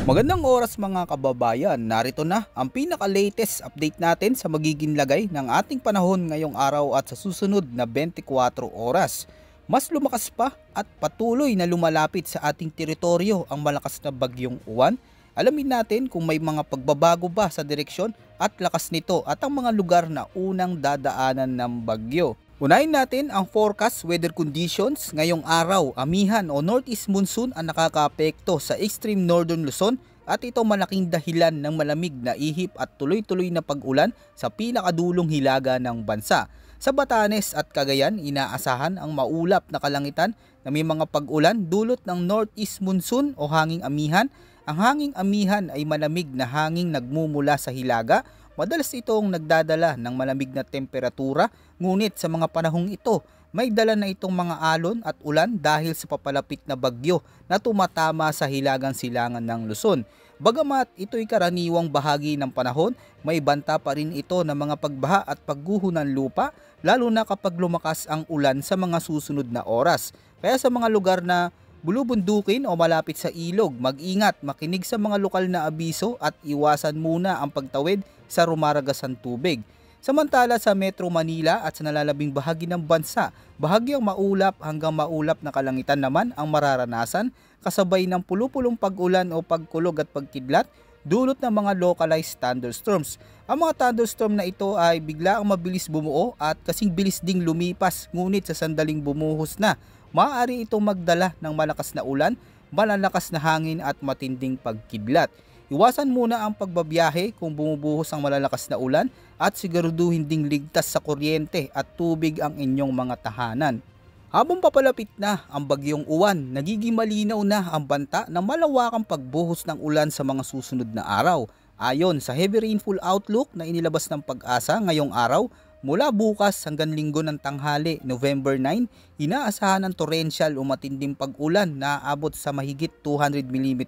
Magandang oras mga kababayan, narito na ang pinaka-latest update natin sa magiging lagay ng ating panahon ngayong araw at sa susunod na 24 oras. Mas lumakas pa at patuloy na lumalapit sa ating teritoryo ang malakas na bagyong Uwan. Alamin natin kung may mga pagbabago ba sa direksyon at lakas nito at ang mga lugar na unang dadaanan ng bagyo. Unahin natin ang forecast weather conditions ngayong araw. Amihan o northeast monsoon ang nakakaapekto sa extreme northern Luzon at ito malaking dahilan ng malamig na ihip at tuloy-tuloy na pag-ulan sa pinakadulong hilaga ng bansa. Sa Batanes at Cagayan, inaasahan ang maulap na kalangitan na may mga pag-ulan dulot ng northeast monsoon o hanging amihan. Ang hanging amihan ay malamig na hanging nagmumula sa hilaga. Madalas itong nagdadala ng malamig na temperatura, ngunit sa mga panahong ito, may dala na itong mga alon at ulan dahil sa papalapit na bagyo na tumatama sa hilagang silangan ng Luzon. Bagamat ito'y karaniwang bahagi ng panahon, may banta pa rin ito ng mga pagbaha at pagguho ng lupa, lalo na kapag lumakas ang ulan sa mga susunod na oras. Kaya sa mga lugar na bulubundukin o malapit sa ilog, mag-ingat, makinig sa mga lokal na abiso at iwasan muna ang pagtawid sa rumaragasang tubig. Samantala sa Metro Manila at sa nalalabing bahagi ng bansa, bahagyang maulap hanggang maulap na kalangitan naman ang mararanasan kasabay ng pulupulong pag-ulan o pagkulog at pagkidlat dulot ng mga localized thunderstorms. Ang mga thunderstorm na ito ay biglaang mabilis bumuo at kasing bilis ding lumipas, ngunit sa sandaling bumuhos na, maaari itong magdala ng malakas na ulan, malalakas na hangin at matinding pagkidlat. Iwasan muna ang pagbabiyahe kung bumubuhos ang malalakas na ulan at siguraduhin ding ligtas sa kuryente at tubig ang inyong mga tahanan. Habang papalapit na ang bagyong Uwan, nagiging malinaw na ang banta ng malawakang pagbuhos ng ulan sa mga susunod na araw. Ayon sa heavy rainfall outlook na inilabas ng Pag-asa ngayong araw, mula bukas hanggang linggo ng tanghali, November 9, inaasahan ng torrential o matinding pag-ulan na aabot sa mahigit 200 mm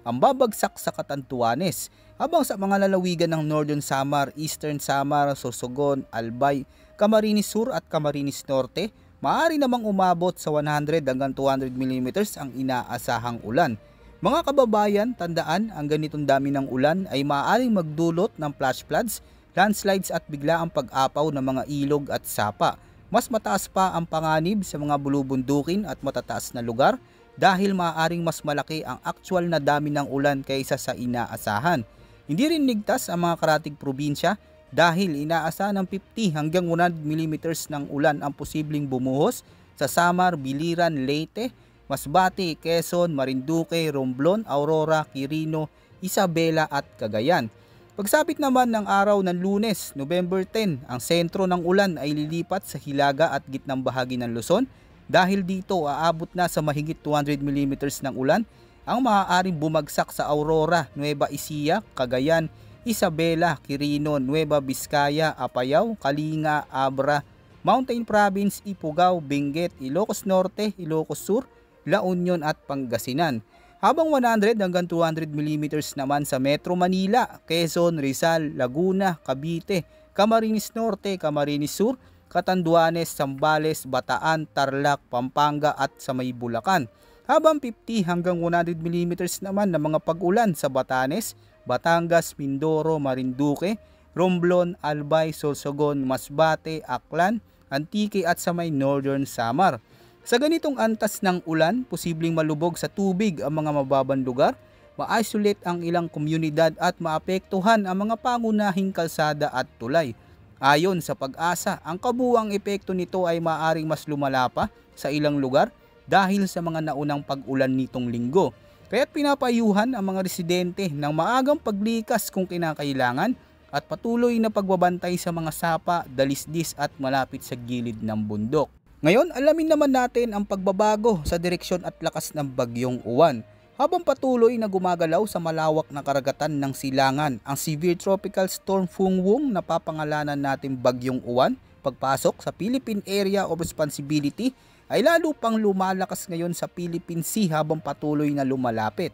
ang babagsak sa Catanduanes. Habang sa mga lalawigan ng Northern Samar, Eastern Samar, Sorsogon, Albay, Camarines Sur at Camarines Norte, maaari namang umabot sa 100 hanggang 200 mm ang inaasahang ulan. Mga kababayan, tandaan ang ganitong dami ng ulan ay maaaring magdulot ng flash floods, landslides at biglaang pag-apaw ng mga ilog at sapa. Mas mataas pa ang panganib sa mga bulubundukin at matataas na lugar dahil maaaring mas malaki ang actual na dami ng ulan kaysa sa inaasahan. Hindi rin ligtas ang mga karatig probinsya dahil inaasahan ng 50 hanggang 100 mm ng ulan ang posibleng bumuhos sa Samar, Biliran, Leyte, Masbate, Quezon, Marinduque, Romblon, Aurora, Quirino, Isabela at Cagayan. Pagsapit naman ng araw ng Lunes, November 10, ang sentro ng ulan ay lilipat sa hilaga at gitnang bahagi ng Luzon. Dahil dito aabot na sa mahigit 200 mm ng ulan ang maaaring bumagsak sa Aurora, Nueva Ecija, Cagayan, Isabela, Quirino, Nueva Vizcaya, Apayao, Kalinga, Abra, Mountain Province, Ifugao, Benguet, Ilocos Norte, Ilocos Sur, La Union at Pangasinan. Habang 100 hanggang 200 mm naman sa Metro Manila, Quezon, Rizal, Laguna, Cavite, Camarines Norte, Camarines Sur, Catanduanes, Zambales, Bataan, Tarlac, Pampanga at sa may Bulacan. Habang 50 hanggang 100 mm naman ng mga pag-ulan sa Batanes, Batangas, Mindoro, Marinduque, Romblon, Albay, Sorsogon, Masbate, Aklan, Antique at sa may Northern Samar. Sa ganitong antas ng ulan, posibleng malubog sa tubig ang mga mababang lugar, ma-isolate ang ilang komunidad at maapektuhan ang mga pangunahing kalsada at tulay. Ayon sa Pag-asa, ang kabuuang epekto nito ay maaaring mas lumala pa sa ilang lugar dahil sa mga naunang pag-ulan nitong linggo. Kaya't pinapayuhan ang mga residente ng maagang paglikas kung kinakailangan at patuloy na pagbabantay sa mga sapa, dalisdis at malapit sa gilid ng bundok. Ngayon, alamin naman natin ang pagbabago sa direksyon at lakas ng bagyong Uwan. Habang patuloy na gumagalaw sa malawak na karagatan ng silangan, ang Severe Tropical Storm Fungwung na papangalanan natin bagyong Uwan, pagpasok sa Philippine Area of Responsibility, ay lalo pang lumalakas ngayon sa Philippine Sea habang patuloy na lumalapit.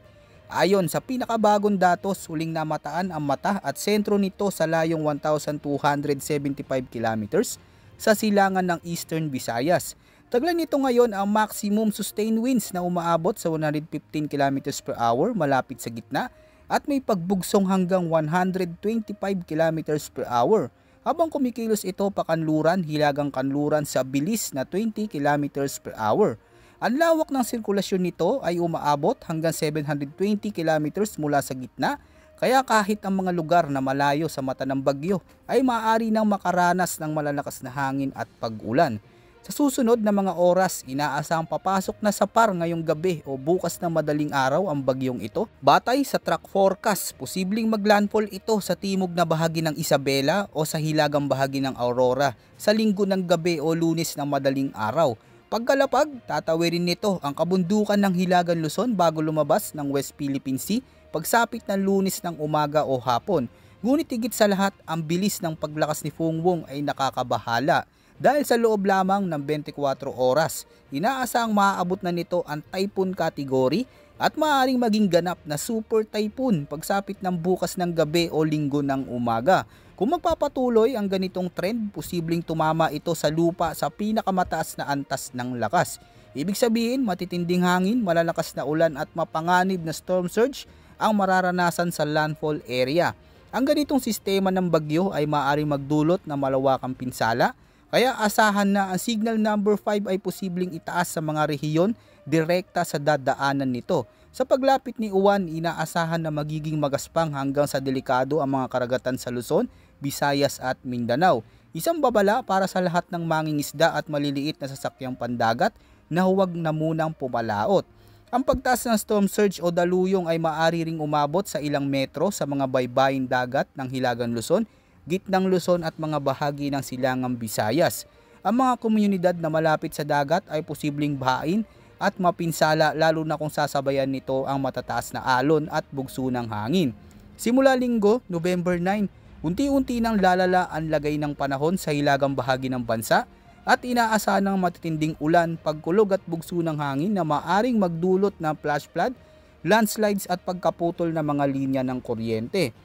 Ayon sa pinakabagong datos, huling namataan ang mata at sentro nito sa layong 1,275 kilometers sa silangan ng Eastern Visayas. Taglay nito ngayon ang maximum sustained winds na umaabot sa 115 km per hour malapit sa gitna at may pagbugsong hanggang 125 km per hour. Habang kumikilos ito pakanluran, hilagang kanluran sa bilis na 20 km per hour. Ang lawak ng sirkulasyon nito ay umaabot hanggang 720 km mula sa gitna, kaya kahit ang mga lugar na malayo sa mata ng bagyo ay maaari nang makaranas ng malalakas na hangin at pag-ulan. Sa susunod na mga oras, inaasahang papasok na sa PAR ngayong gabi o bukas na madaling araw ang bagyong ito. Batay sa track forecast, posibleng maglandfall ito sa timog na bahagi ng Isabela o sa hilagang bahagi ng Aurora sa linggo ng gabi o Lunes ng madaling araw. Pagkalapag, tatawirin nito ang kabundukan ng hilagang Luzon bago lumabas ng West Philippine Sea pagsapit ng Lunes ng umaga o hapon. Ngunit higit sa lahat, ang bilis ng paglakas ni Fungwong ay nakakabahala. Dahil sa loob lamang ng 24 oras, inaasahang maaabot na nito ang typhoon category at maaaring maging ganap na super typhoon pagsapit ng bukas ng gabi o linggo ng umaga. Kung magpapatuloy ang ganitong trend, posibleng tumama ito sa lupa sa pinakamataas na antas ng lakas. Ibig sabihin, matitinding hangin, malalakas na ulan at mapanganib na storm surge ang mararanasan sa landfall area. Ang ganitong sistema ng bagyo ay maaaring magdulot ng malawakang pinsala. Kaya asahan na ang signal number 5 ay posibleng itaas sa mga rehiyon direkta sa dadaanan nito. Sa paglapit ni Uwan, inaasahan na magiging magaspang hanggang sa delikado ang mga karagatan sa Luzon, Visayas at Mindanao. Isang babala para sa lahat ng mangingisda at maliliit na sasakyang pandagat na huwag na munang pumalaot. Ang pagtaas ng storm surge o daluyong ay maaari ring umabot sa ilang metro sa mga baybaying dagat ng Hilagang Luzon, Gitnang Luzon at mga bahagi ng Silangang Visayas. Ang mga komunidad na malapit sa dagat ay posibleng bahain at mapinsala lalo na kung sasabayan nito ang matataas na alon at bugso ng hangin. Simula linggo, November 9, unti-unti nang lalala ang lagay ng panahon sa hilagang bahagi ng bansa at inaasahan ng matitinding ulan, pagkulog at bugso ng hangin na maaring magdulot ng flash flood, landslides at pagkaputol ng mga linya ng kuryente.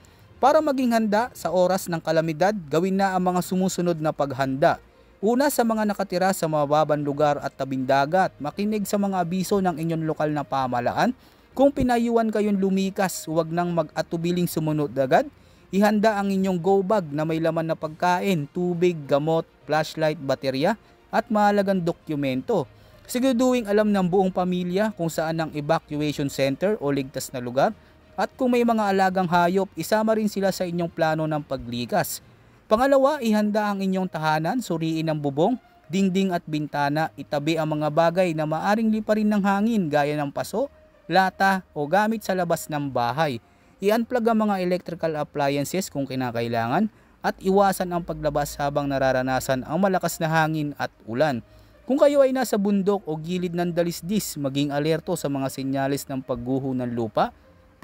Para maging handa sa oras ng kalamidad, gawin na ang mga sumusunod na paghanda. Una, sa mga nakatira sa mababang lugar at tabing dagat, makinig sa mga abiso ng inyong lokal na pamahalaan. Kung pinayuan kayong lumikas, huwag nang mag-atubiling sumunod agad. Ihanda ang inyong go bag na may laman na pagkain, tubig, gamot, flashlight, baterya at mahalagang dokumento. Siguraduhin alam ng buong pamilya kung saan ang evacuation center o ligtas na lugar. At kung may mga alagang hayop, isama rin sila sa inyong plano ng paglikas. Pangalawa, ihanda ang inyong tahanan, suriin ang bubong, dingding at bintana, itabi ang mga bagay na maaring liparin ng hangin gaya ng paso, lata o gamit sa labas ng bahay. I-unplug ang mga electrical appliances kung kinakailangan at iwasan ang paglabas habang nararanasan ang malakas na hangin at ulan. Kung kayo ay nasa bundok o gilid ng dalisdis, maging alerto sa mga senyales ng pagguho ng lupa,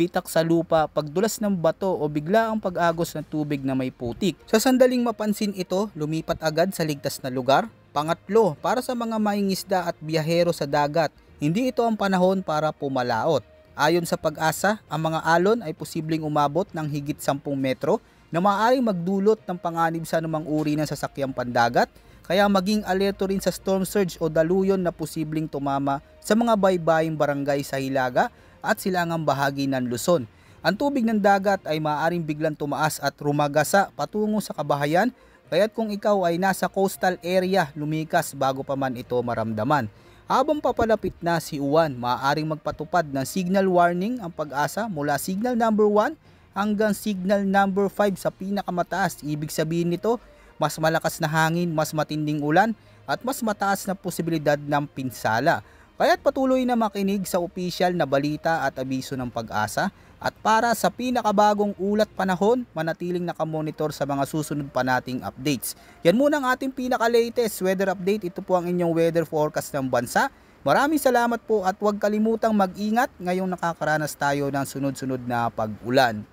pitak sa lupa, pagdulas ng bato o bigla ang pag-agos ng tubig na may putik. Sa sandaling mapansin ito, lumipat agad sa ligtas na lugar. Pangatlo, para sa mga mangingisda at biyahero sa dagat, hindi ito ang panahon para pumalaot. Ayon sa Pag-asa, ang mga alon ay posibleng umabot ng higit 10 metro na maaaring magdulot ng panganib sa anumang uri ng sasakyang pandagat, kaya maging alerto rin sa storm surge o daluyon na posibleng tumama sa mga baybaying barangay sa Hilaga at silangang bahagi ng Luzon. Ang tubig ng dagat ay maaaring biglang tumaas at rumagasa patungo sa kabahayan, kaya't kung ikaw ay nasa coastal area, lumikas bago pa man ito maramdaman. Habang papalapit na si Uwan, maaaring magpatupad ng signal warning ang Pag-asa mula signal number 1 hanggang signal number 5 sa pinakamataas. Ibig sabihin nito, mas malakas na hangin, mas matinding ulan at mas mataas na posibilidad ng pinsala. Kaya't patuloy na makinig sa opisyal na balita at abiso ng Pag-asa. At para sa pinakabagong ulat panahon, manatiling nakamonitor sa mga susunod pa nating updates. Yan muna ang ating pinaka-latest weather update. Ito po ang inyong weather forecast ng bansa. Maraming salamat po at huwag kalimutang mag-ingat ngayong nakakaranas tayo ng sunod-sunod na pag-ulan.